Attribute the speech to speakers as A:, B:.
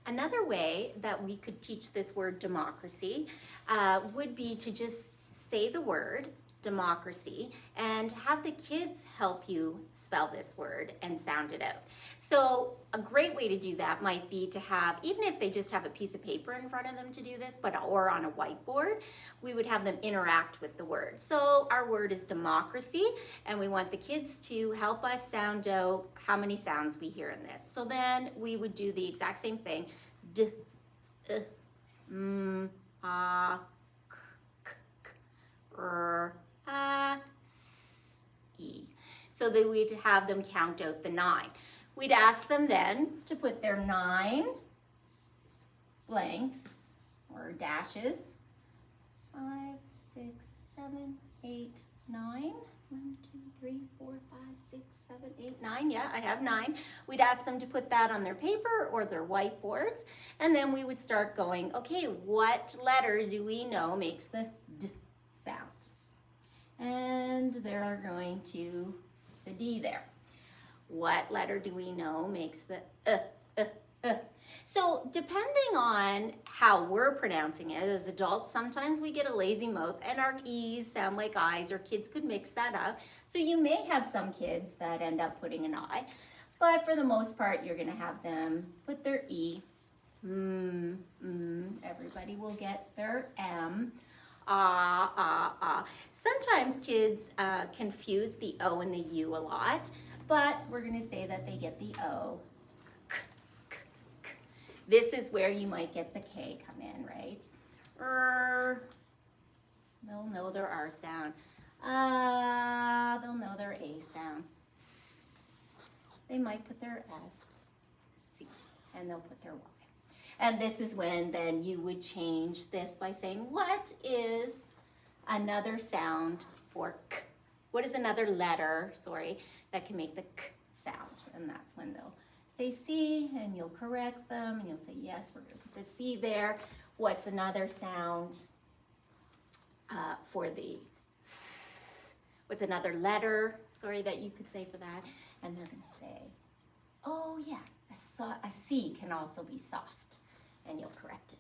A: Another way that we could teach this word democracy would be to just say the word democracy and have the kids help you spell this word and sound it out. So a great way to do that might be to have, even if they just have a piece of paper in front of them to do this, or on a whiteboard, we would have them interact with the word. So our word is democracy, and we want the kids to help us sound out how many sounds we hear in this. So then we would do the exact same thing. D, ah, k, k, r, S, E. So that we'd have them count out the 9. We'd ask them then to put their 9 blanks or dashes. 5, 6, 7, 8, 9. 1, 2, 3, 4, 5, 6, 7, 8, 9. Yeah, I have 9. We'd ask them to put that on their paper or their whiteboards. And then we would start going, okay, what letter do we know makes the D sound? And they're going to the D there. What letter do we know makes the So depending on how we're pronouncing it as adults, sometimes we get a lazy mouth and our E's sound like I's, or kids could mix that up. So you may have some kids that end up putting an I, but for the most part, you're gonna have them put their E. Everybody will get their M. Sometimes kids confuse the O and the U a lot, but we're going to say that they get the O. This is where you might get the K come in, right? They'll know their R sound. They'll know their A sound. They might put their S, C, and they'll put their Y. And this is when then you would change this by saying, what is another sound for K? What is another letter, that can make the K sound? And that's when they'll say C, and you'll correct them, and you'll say, yes, we're gonna put the C there. What's another sound for the S? What's another letter, that you could say for that? And they're gonna say, oh yeah, a C can also be soft. And you'll correct it.